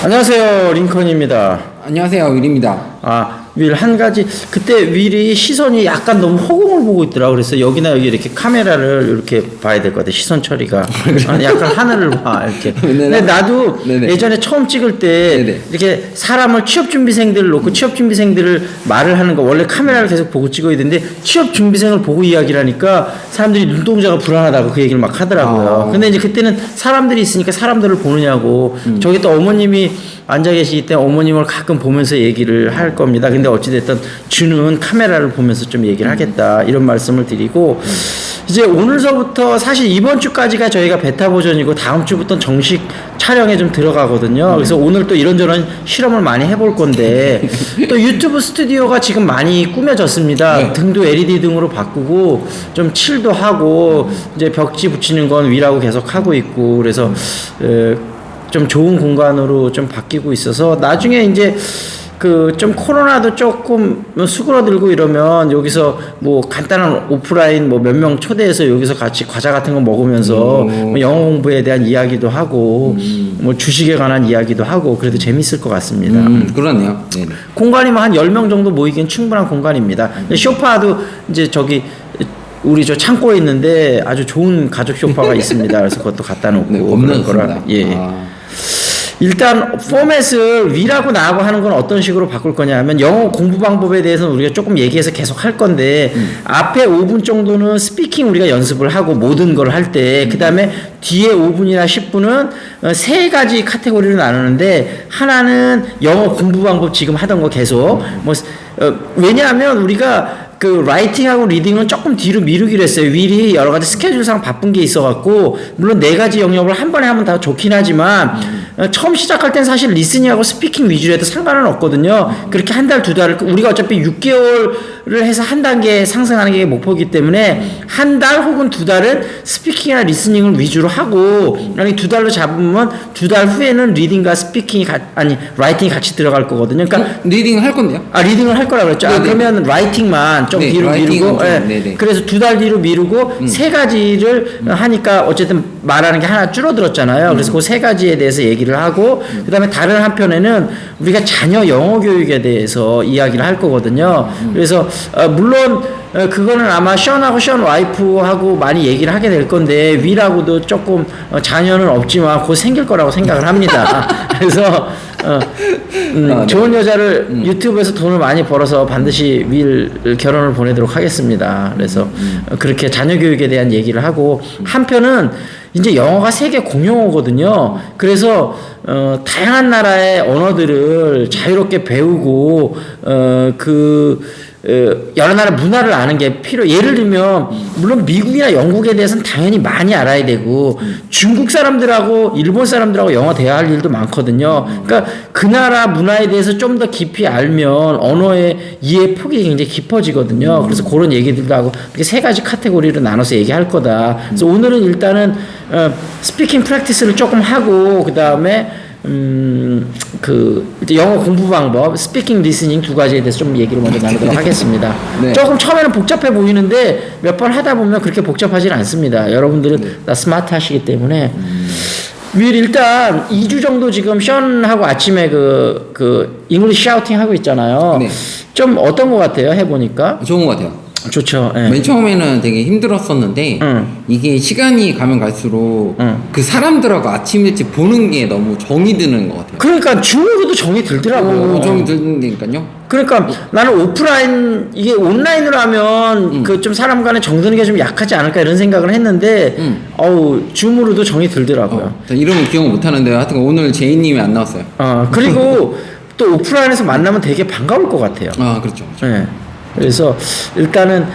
안녕하세요, 링컨입니다. 안녕하세요, 윌입니다. 윌 한 가지 그때 윌이 시선이 약간 너무 허공을 보고 있더라. 그래서 여기나 여기 이렇게 카메라를 이렇게 봐야 될 것 같아. 시선 처리가 약간 하늘을 봐 이렇게. 근데 나도 네네. 예전에 처음 찍을 때 네네. 이렇게 사람을 취업 준비생들을 놓고 취업 준비생들을 말을 하는 거 원래 카메라를 계속 보고 찍어야 되는데 취업 준비생을 보고 이야기를 하니까 사람들이 눈동자가 불안하다고 그 얘기를 막 하더라고요. 근데 이제 그때는 사람들이 있으니까 사람들을 보느냐고. 저기 또 어머님이 앉아 계시기 때문에 어머님을 가끔 보면서 얘기를 할 겁니다. 근데 어찌됐든 주는 카메라를 보면서 좀 얘기를 하겠다 이런 말씀을 드리고 이제 오늘서부터 사실 이번 주까지가 저희가 베타 버전이고 다음 주부터 정식 촬영에 좀 들어가거든요. 그래서 오늘 또 이런저런 실험을 많이 해볼 건데 또 유튜브 스튜디오가 지금 많이 꾸며졌습니다. 네. 등도 LED 등으로 바꾸고 좀 칠도 하고 이제 벽지 붙이는 건 위라고 계속 하고 있고 그래서 좀 좋은 공간으로 좀 바뀌고 있어서 나중에 이제 그 좀 코로나도 조금 수그러들고 이러면 여기서 뭐 간단한 오프라인 뭐 몇 명 초대해서 여기서 같이 과자 같은 거 먹으면서 뭐 영어 공부에 대한 이야기도 하고 뭐 주식에 관한 이야기도 하고 그래도 재밌을 것 같습니다. 그러네요. 네네. 공간이 뭐 한 10명 정도 모이기엔 충분한 공간입니다. 소파도 이제 저기 우리 저 창고에 있는데 아주 좋은 가죽 소파가 있습니다. 그래서 그것도 갖다 놓고 네, 그런 거라. 예. 일단 포맷을 위라고 나하고 하는 건 어떤 식으로 바꿀 거냐 하면 영어 공부 방법에 대해서는 우리가 조금 얘기해서 계속 할 건데 앞에 5분 정도는 스피킹 우리가 연습을 하고 모든 걸 할 때 그 다음에 뒤에 5분이나 10분은 세 가지 카테고리로 나누는데 하나는 영어 공부 방법 지금 하던 거 계속 왜냐하면 우리가 그 라이팅하고 리딩은 조금 뒤로 미루기로 했어요. 윌이 여러 가지 스케줄상 바쁜 게 있어갖고 물론 네 가지 영역을 한 번에 하면 다 좋긴 하지만 처음 시작할 땐 사실 리스닝하고 스피킹 위주로 해도 상관은 없거든요. 그렇게 한 달, 두 달 우리가 어차피 6개월을 해서 한 단계 상승하는 게 목표이기 때문에 한 달 혹은 두 달은 스피킹이나 리스닝을 위주로 하고 아니 두 달로 잡으면 두 달 후에는 리딩과 스피킹이 라이팅이 같이 들어갈 거거든요. 그러니까 리딩 할 건데요? 리딩을 할 거라고 그랬죠. 그러면 라이팅만 좀 뒤로 미루고 그래서 두 달 뒤로 미루고 세 가지를 하니까 어쨌든 말하는 게 하나 줄어들었잖아요. 그래서 그 세 가지에 대해서 얘기를 하고 그 다음에 다른 한편에는 우리가 자녀 영어 교육에 대해서 이야기를 할 거거든요. 그래서 물론 그거는 아마 션하고 션 와이프하고 많이 얘기를 하게 될 건데 윌하고도 조금 자녀는 없지만 곧 생길 거라고 생각을 합니다. 그래서 좋은 여자를 유튜브에서 돈을 많이 벌어서 반드시 윌 결혼을 보내도록 하겠습니다. 그래서 그렇게 자녀 교육에 대한 얘기를 하고 한편은 이제 영어가 세계 공용어거든요. 그래서 다양한 나라의 언어들을 자유롭게 배우고 여러 나라 문화를 아는 게 예를 들면 물론 미국이나 영국에 대해서는 당연히 많이 알아야 되고 중국 사람들하고 일본 사람들하고 영어 대화할 일도 많거든요. 그러니까 그 나라 문화에 대해서 좀 더 깊이 알면 언어의 이해 폭이 굉장히 깊어지거든요. 그래서 그런 얘기들도 하고 이렇게 세 가지 카테고리로 나눠서 얘기할 거다. 그래서 오늘은 일단은 스피킹 프랙티스를 조금 하고 그 다음에 영어 공부 방법, 스피킹, 리스닝 두 가지에 대해서 좀 얘기를 먼저 나누도록 하겠습니다. 네. 조금 처음에는 복잡해 보이는데 몇 번 하다 보면 그렇게 복잡하진 않습니다. 여러분들은 다 스마트 하시기 때문에. 윌 일단 2주 정도 지금 션하고 아침에 그 잉글리시 샤우팅 하고 있잖아요. 네. 좀 어떤 것 같아요? 해보니까? 좋은 것 같아요. 좋죠. 예. 맨 처음에는 되게 힘들었었는데 이게 시간이 가면 갈수록 그 사람들하고 아침 일찍 보는 게 너무 정이 드는 것 같아요. 그러니까 줌으로도 정이 들더라고요. 정이 드니까요. 그러니까 나는 오프라인 이게 온라인으로 하면 그 좀 사람 간에 정드는 게 좀 약하지 않을까 이런 생각을 했는데 줌으로도 정이 들더라고요. 이름은 기억 못 하는데 하여튼 오늘 제이님이 안 나왔어요. 그리고 또 오프라인에서 만나면 되게 반가울 것 같아요. 그렇죠. 네. 그래서 일단은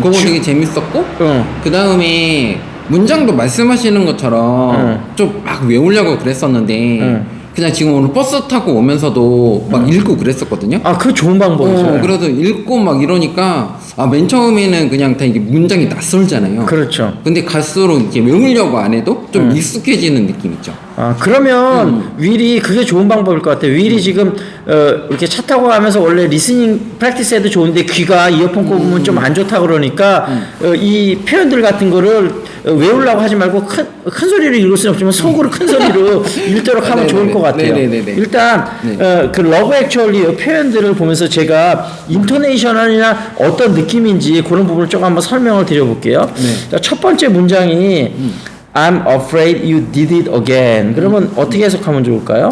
그거 되게 재밌었고 그 다음에 문장도 말씀하시는 것처럼 좀 막 외우려고 그랬었는데 그냥 지금 오늘 버스 타고 오면서도 막 읽고 그랬었거든요. 그거 좋은 방법이죠. 그래도 읽고 막 이러니까 맨 처음에는 그냥 다 이게 문장이 낯설잖아요. 그렇죠. 근데 갈수록 이제 외우려고 안 해도 좀 익숙해지는 느낌 있죠. 그러면 윌이 그게 좋은 방법일 것 같아요. 윌이 지금 이렇게 차 타고 가면서 원래 리스닝 프랙티스해도 좋은데 귀가 이어폰 꼽으면 좀 안 좋다 그러니까 이 표현들 같은 거를 외우려고 하지 말고 큰 소리로 읽을 수는 없지만 속으로 큰 소리로 읽도록 하면 좋을 것 같아요. 네네네네. 일단 네. 그 러브 액츄얼리 표현들을 보면서 제가 인토네이션이나 어떤 느낌인지 그런 부분을 조금 한번 설명을 드려볼게요. 네. 자, 첫 번째 문장이 I'm afraid you did it again. 그러면 어떻게 해석하면 좋을까요?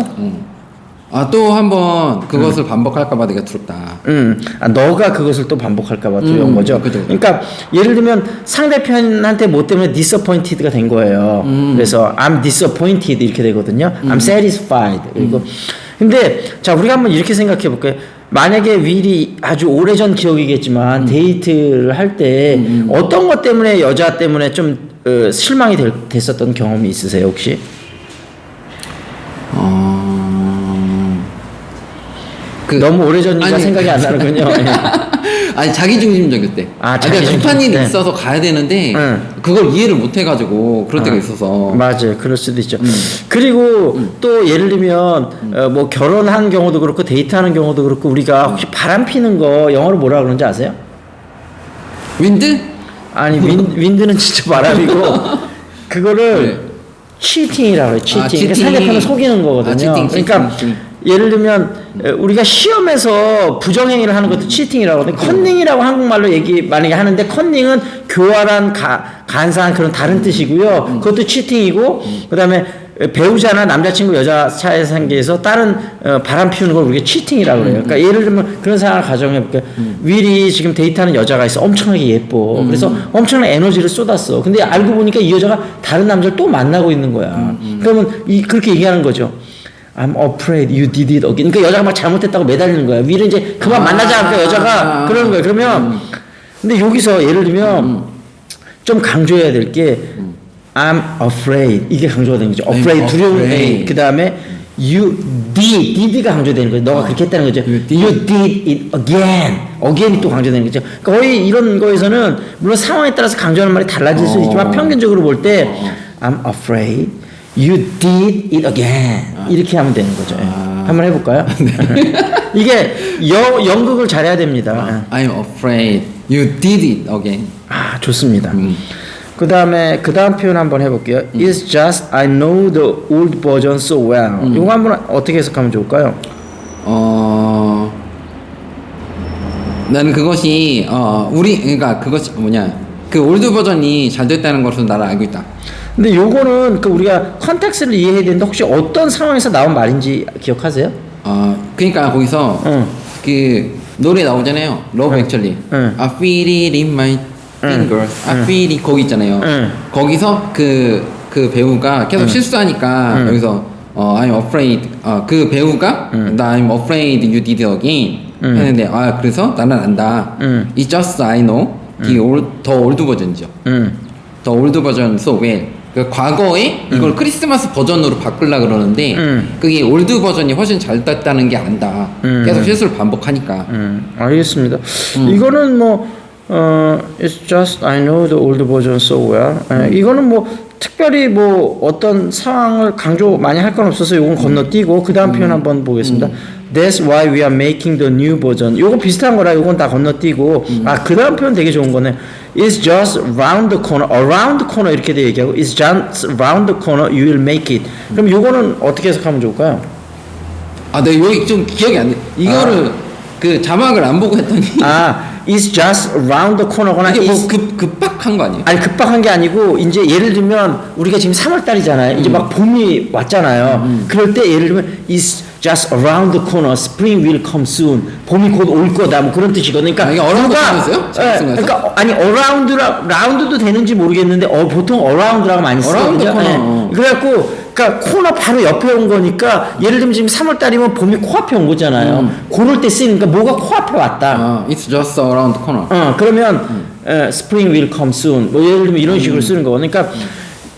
또 한번 그것을 반복할까봐 내가 두렵다. 너가 그것을 또 반복할까봐 두려운 거죠. 그죠. 그러니까 예를 들면 상대편한테 뭐 때문에 disappointed가 된 거예요. 그래서 I'm disappointed 이렇게 되거든요. I'm satisfied. 그리고 근데 자 우리가 한번 이렇게 생각해 볼까요? 만약에 윌이 아주 오래전 기억이겠지만 데이트를 할 때 어떤 것 때문에 여자 때문에 좀 실망이 됐었던 경험이 있으세요 혹시? 너무 오래전이니까 생각이 안 나는군요. 아니 자기중심적일 때. 그러니까 급한 일이 있어서 가야 되는데 그걸 이해를 못 해가지고 그럴 때가 있어서. 맞아요, 그럴 수도 있죠. 그리고 또 예를 들면 뭐 결혼한 경우도 그렇고 데이트하는 경우도 그렇고 우리가 혹시 바람 피는 거 영어로 뭐라 그러는지 아세요? 윈드? 아니 윈드는 진짜 바람이고 그거를 치팅이라고 해요. 치팅. 그러니까 상대편을 속이는 거거든요. 그러니까 예를 들면 우리가 시험에서 부정행위를 하는 것도 치팅이라고 하는데 컨닝이라고 한국말로 만약에 하는데 컨닝은 교활한 간사한 그런 다른 뜻이고요. 그것도 치팅이고 그다음에 배우자나 남자친구 여자 사이에 관계에서 다른 바람 피우는 걸 우리가 치팅이라고 그래요. 그러니까 예를 들면 그런 상황을 가정해 볼게요. 윌이 지금 데이트하는 여자가 있어. 엄청나게 예뻐. 그래서 엄청난 에너지를 쏟았어. 근데 알고 보니까 이 여자가 다른 남자를 또 만나고 있는 거야. 그러면 그렇게 얘기하는 거죠. I'm afraid you did it again. 그러니까 여자가 막 잘못했다고 매달리는 거야. 윌은 이제 그만 만나자. 그러니까 여자가 그러는 거야. 그러면 근데 여기서 예를 들면 좀 강조해야 될 게 I'm afraid 이게 강조가 되는 거죠. afraid 두려운. 그 다음에 you did가 강조되는 거죠. 너가 그렇게 했다는 거죠. You did it again이 또 강조되는 거죠. 거의 이런 거에서는 물론 상황에 따라서 강조하는 말이 달라질 수 있지만 평균적으로 볼 때 I'm afraid you did it again 이렇게 하면 되는 거죠. 한번 해볼까요? 이게 연극을 잘해야 됩니다. I'm afraid you did it again. 좋습니다. 그 다음에 그 다음 표현 한번 해볼게요. It's just I know the old version so well. 이거 한번 어떻게 해석하면 좋을까요? 나는 그것이 그러니까 그것이 그 올드 버전이 잘 됐다는 것을 나는 알고 있다. 근데 요거는 우리가 컨텍스트를 이해해야 되는데 혹시 어떤 상황에서 나온 말인지 기억하세요? 그러니까 거기서 그 노래 나오잖아요. Love Actually. I feel it in my fingers. I feel it 거기 있잖아요. 거기서 그 배우가 계속 실수하니까 여기서 I'm afraid 그 배우가 I'm afraid you did it again 했는데 그래서 나는 안다. It's just I know 더 올드 버전이죠. 더 올드 버전 so well. 그 과거에 이걸 크리스마스 버전으로 바꾸려고 그러는데 그게 올드 버전이 훨씬 잘 됐다는 게 안다. 계속 실수를 반복하니까. 알겠습니다. 이거는 It's just I know the old version so well. 이거는 특별히 어떤 상황을 강조 많이 할 건 없어서 이건 건너뛰고 그 다음 표현 한번 보겠습니다. That's why we are making the new version. 요거 비슷한 거라 요건 다 건너뛰고 그 다음 표현 되게 좋은 거네. It's just round the corner, around the corner 이렇게 돼 얘기하고 It's just round the corner, you will make it. 그럼 요거는 어떻게 해석하면 좋을까요? 네, 여기 좀 기억이 안 돼. 이거를 그 자막을 안 보고 했더니 It's just round the corner거나 이게 급박한 거 아니에요? 아니 급박한 게 아니고 이제 예를 들면 우리가 지금 3월달이잖아요. 이제 막 봄이 왔잖아요. 그럴 때 예를 들면 It's just around the corner, spring will come soon. 봄이 곧 올 거다. 그런 뜻이거든요. 그러니까 이게 around 하면서요? 그러니까 아니 라운드도 되는지 모르겠는데 보통 around라고 많이 쓰거든요. 그래갖고 그러니까 코너 바로 옆에 온 거니까 예를 들면 지금 3월달이면 봄이 코앞에 온 거잖아요. 그럴 때 쓰니까 뭐가 코앞에 왔다. It's just around the corner. 그러면 spring will come soon. 예를 들면 이런 식으로 쓰는 거. 그러니까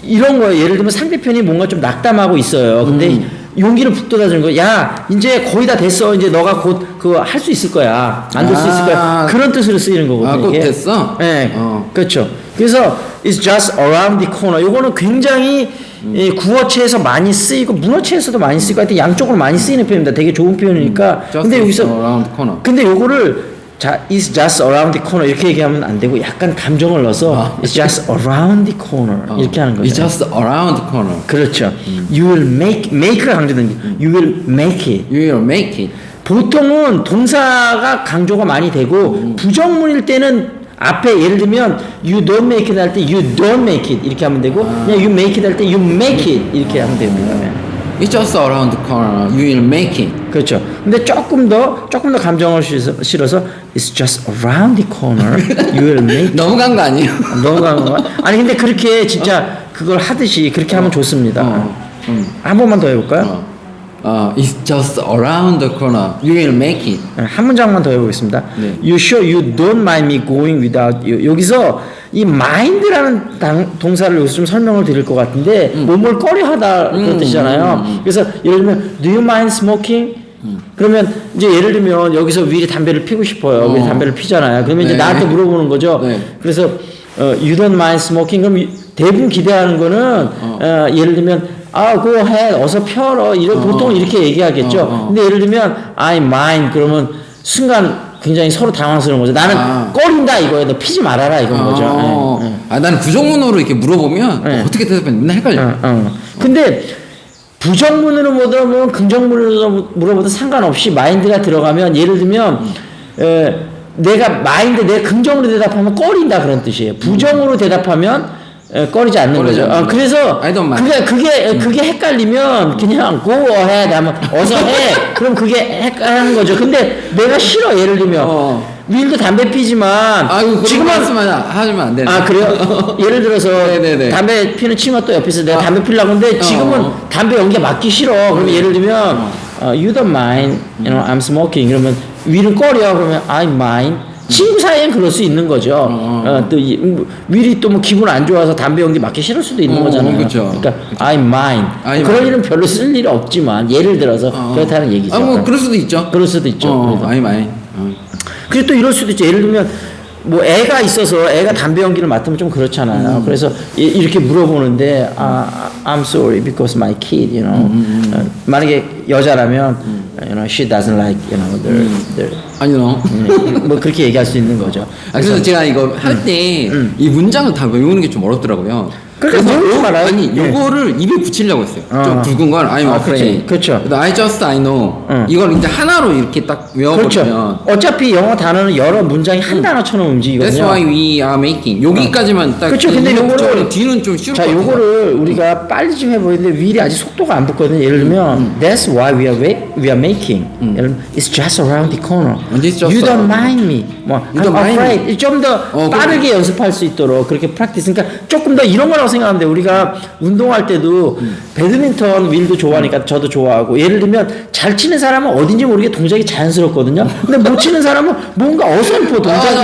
이런 거 예를 들면 상대편이 뭔가 좀 낙담하고 있어요. 근데 용기를 북돋아주는 거. 야, 이제 거의 다 됐어. 이제 너가 곧 그거 할 수 있을 거야. 만들 수 있을 거야. 그런 뜻으로 쓰이는 거거든요. 아, 곧 됐어? 네, 그렇죠. 그래서 it's just around the corner. 요거는 굉장히 이 구어체에서 많이 쓰이고 문어체에서도 많이 쓰이고 하여튼 양쪽으로 많이 쓰이는 표현입니다. 되게 좋은 표현이니까. 근데 여기서 around the corner. 근데 요거를 자, it's just around the corner 이렇게 얘기하면 안 되고 약간 감정을 넣어서 it's just around the corner 이렇게 하는 거죠. It's just around the corner. 그렇죠. You will make가 강조된 게 you will make it. You will make it. 보통은 동사가 강조가 많이 되고 부정문일 때는 앞에 예를 들면 you don't make it 할 때 you don't make it 이렇게 하면 되고 그냥 you make it 할 때 you make it 이렇게 하면 됩니다. It's just around the corner. You will make it. 그렇죠. 근데 조금 더 감정을 실어서 it's just around the corner. You will make it. 너무 간 거 아니에요? 너무 강한 거. 아니 근데 그렇게 진짜 그걸 하듯이 그렇게 하면 좋습니다. 한 번만 더 해볼까요? It's just around the corner. You will make it. 한 문장만 더 해보겠습니다. 네. You sure you don't mind me going without you. 여기서 이 mind라는 동사를 여기서 좀 설명을 드릴 것 같은데 몸을 꺼려하다 그런 뜻이잖아요. 그래서 예를 들면 Do you mind smoking? 그러면 이제 예를 들면 여기서 윌이 담배를 피고 싶어요. 윌이 담배를 피잖아요. 그러면 이제 네. 나한테 물어보는 거죠. 네. 그래서 You don't mind smoking? 그럼 대부분 기대하는 거는 예를 들면 go ahead 어서 펴러 보통 이렇게 얘기하겠죠. 근데 예를 들면 I mind 그러면 순간 굉장히 서로 당황스러운 거죠. 나는 꺼린다 이거예요. 너 피지 말아라 이건 거죠. 나는 부정문으로 이렇게 물어보면 어떻게 대답해? 맨날 헷갈려. 근데 부정문으로 물어보면 긍정문으로 물어보든 상관없이 마인드가 들어가면 예를 들면 내가 긍정으로 대답하면 꺼린다 그런 뜻이에요. 부정으로 대답하면 꺼리지 않는 거죠. 그래서 그게 헷갈리면 그냥 go ahead 하면 어서 해. 그럼 그게 헷갈리는 거죠. 근데 내가 싫어 예를 들면 윌도 담배 피지만 지금은 하시면 안 되네. 그래요? 예를 들어서 네네네. 담배 피는 친구가 또 옆에서 내가 담배 피려고 하는데 지금은 담배 연기 맡기 싫어. 그러면 예를 들면 you don't mind, I'm smoking. 그러면 윌은 꺼려. 그러면 I mind. 친구 사이엔 그럴 수 있는 거죠. 또 윌이 또 뭐 기분 안 좋아서 담배 연기 맡기 싫을 수도 있는 거잖아요. 그쵸. 그러니까 I mind. 그런 일은 별로 쓸 일이 없지만 예를 들어서 그렇다는 얘기죠. 뭐 그럴 수도 있죠. 그럴 수도 있죠. I mind. 그리고 또 이럴 수도 있죠. 예를 들면 뭐 애가 있어서 애가 담배 연기를 맡으면 좀 그렇잖아요. 그래서 이렇게 물어보는데 I'm sorry because my kid, 만약에 여자라면 she doesn't like, 아니요. 뭐 그렇게 얘기할 수 있는 거죠. 그래서 제가 이거 할 때 이 문장을 다 외우는 게 좀 어렵더라고요. 그래서 요거를 입에 붙이려고 했어요. 좀 굵은 걸 I'm afraid. 그렇죠. I just I know. 이걸 이제 하나로 이렇게 딱 외워버리면. 그렇죠. 어차피 영어 단어는 여러 문장이 한 단어처럼 움직이거든요. That's why we are making. 여기까지만 딱. 그렇죠. 근데 요거를 뒤는 좀 쉬울 것 자, 같아요. 요거를 우리가 빨리 좀 해보는데 윌이 아직 속도가 안 붙거든요. 예를 들면 That's why we are making. 예를 들면 It's just around the corner. You don't mind me. 뭐 I'm afraid. 좀 더 빠르게 연습할 수 있도록 그렇게 프랙티스. 그러니까 조금 더 이런 거라고 생각하는데 우리가 운동할 때도 배드민턴 윌도 좋아하니까 저도 좋아하고 예를 들면 잘 치는 사람은 어딘지 모르게 동작이 자연스럽거든요. 근데 못 치는 사람은 뭔가 어설퍼 동작이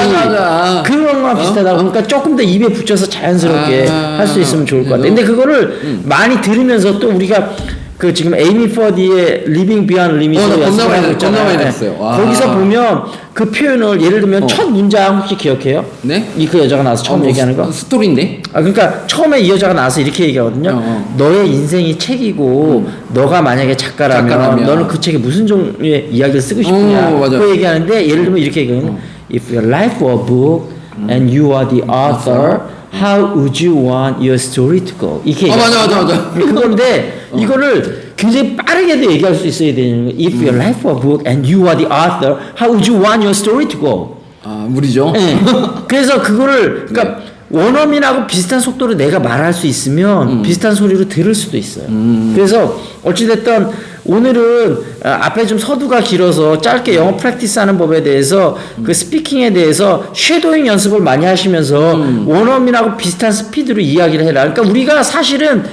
그런 거랑 비슷하다고. 그러니까 조금 더 입에 붙여서 자연스럽게 할 수 있으면 좋을 것 같아요. 근데 그거를 많이 들으면서 또 우리가 그 지금 에이미 퍼디의 Living Beyond Limit을 연습하고 있잖아요. 거기서 보면 그 표현을 예를 들면 첫 문장 혹시 기억해요? 네? 그 여자가 나와서 처음 얘기하는 거? 스토리인데? 그러니까 처음에 이 여자가 나와서 이렇게 얘기하거든요. 너의 인생이 책이고 너가 만약에 작가라면 너는 그 책에 무슨 종류의 이야기를 쓰고 싶으냐? 그 얘기하는데 예를 들면 이렇게 얘기하거든요. If your life were a book and you are the author, how would you want your story to go? 이렇게 맞아. 그건데 이거를 굉장히 빠르게도 얘기할 수 있어야 되는 거예요. If your life were a book and you are the author, how would you want your story to go? 무리죠. 네. 그래서 그거를 그러니까 원어민하고 비슷한 속도로 내가 말할 수 있으면 비슷한 소리로 들을 수도 있어요. 그래서 어찌됐든 오늘은 앞에 좀 서두가 길어서 짧게 영어 프랙티스 하는 법에 대해서 그 스피킹에 대해서 쉐도잉 연습을 많이 하시면서 원어민하고 비슷한 스피드로 이야기를 해라. 그러니까 우리가 사실은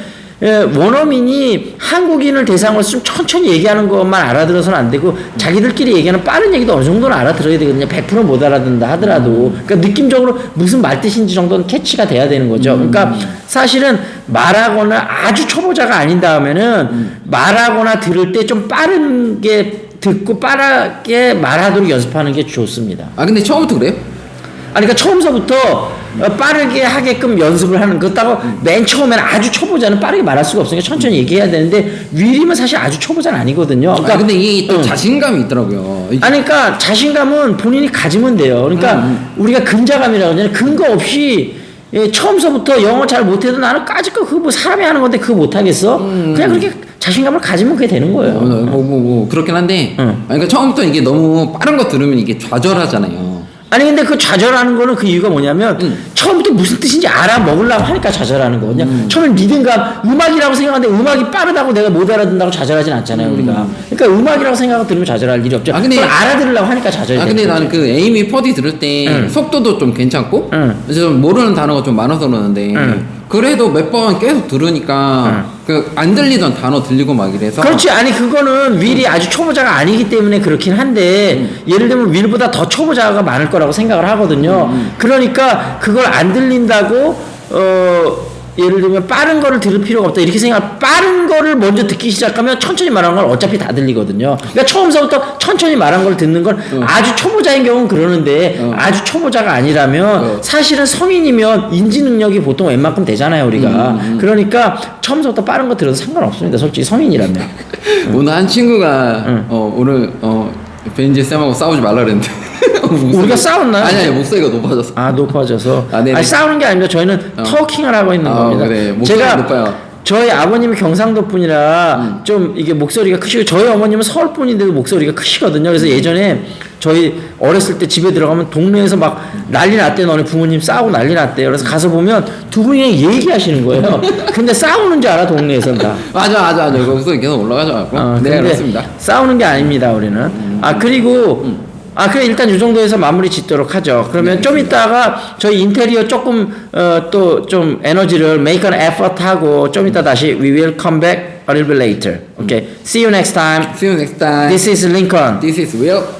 원어민이 한국인을 대상으로 좀 천천히 얘기하는 것만 알아들어서는 안 되고 자기들끼리 얘기하는 빠른 얘기도 어느 정도는 알아들어야 되거든요. 100% 못 알아듣는다 하더라도. 그러니까 느낌적으로 무슨 말뜻인지 정도는 캐치가 돼야 되는 거죠. 그러니까 사실은 말하거나 아주 초보자가 아닌 다음에는 말하거나 들을 때 좀 빠른 게 듣고 빠르게 말하도록 연습하는 게 좋습니다. 아 근데 처음부터 그래요? 아니, 그러니까 처음서부터 빠르게 하게끔 연습을 하는 그렇다고 맨 처음에는 아주 초보자는 빠르게 말할 수가 없으니까 천천히 얘기해야 되는데 윌리는 사실 아주 초보자는 아니거든요. 그러니까 근데 이게 또 자신감이 있더라고요. 아니, 그러니까 자신감은 본인이 가지면 돼요. 그러니까 우리가 근자감이라고 하잖아요. 근거 없이 처음서부터 영어 잘 못해도 나는 까짓거 그거 뭐 사람이 하는 건데 그거 못하겠어? 그냥 그렇게 자신감을 가지면 그게 되는 거예요. 그렇긴 한데 그러니까 처음부터 이게 너무 빠른 거 들으면 이게 좌절하잖아요. 아니 근데 그 좌절하는 거는 그 이유가 뭐냐면 처음부터 무슨 뜻인지 알아먹으려고 하니까 좌절하는 거거든요. 처음엔 리듬감 음악이라고 생각하는데 음악이 빠르다고 내가 못 알아듣는다고 좌절하진 않잖아요. 우리가. 그러니까 음악이라고 생각하고 들으면 좌절할 일이 없죠. 근데 알아들으려고 하니까 좌절이 되는 근데 거죠. 나는 그 에이미 퍼디 들을 때 속도도 좀 괜찮고 좀 모르는 단어가 좀 많아서 그러는데 그래도 몇 번 계속 들으니까 그 안 들리던 단어 들리고 막 이래서. 그렇지. 아니 그거는 윌이 아주 초보자가 아니기 때문에 그렇긴 한데 예를 들면 윌보다 더 초보자가 많을 거라고 생각을 하거든요. 그러니까 그걸 안 들린다고 예를 들면 빠른 거를 들을 필요가 없다 이렇게 생각. 빠른 거를 먼저 듣기 시작하면 천천히 말하는 건 어차피 다 들리거든요. 그러니까 처음서부터 천천히 말한 걸 듣는 건 아주 초보자인 경우는 그러는데 아주 초보자가 아니라면 사실은 성인이면 인지 능력이 보통 웬만큼 되잖아요 우리가. 그러니까 처음부터 빠른 거 들어도 상관없습니다. 솔직히 성인이라면. 오늘 한 친구가 오늘 벤지 쌤하고 싸우지 말라 그랬는데 우리가 싸웠나요? 아니 목소리가 높아졌어. 아 높아져서. 네네. 아니 싸우는 게 아니라 저희는 터킹을 하고 있는 겁니다. 그래. 목소리가 제가 높아요. 저희 아버님이 경상도 분이라 좀 이게 목소리가 크시고 저희 어머님은 서울 분인데도 목소리가 크시거든요. 그래서 예전에 저희 어렸을 때 집에 들어가면 동네에서 막 난리 났대요. 너네 부모님 싸우고 난리 났대요. 그래서 가서 보면 두 분이 그냥 얘기하시는 거예요. 근데 싸우는 줄 알아 동네에선 다. 맞아. 그 목소리 계속 올라가져갖고. 네 그렇습니다. 싸우는 게 아닙니다 우리는. 그리고 그래 일단 이 정도에서 마무리 짓도록 하죠. 그러면 좀 이따가 저희 인테리어 조금 또 좀 에너지를 make an effort 하고 좀 이따 다시 we will come back a little bit later. Okay. See you next time. See you next time. This is Lincoln. This is Will.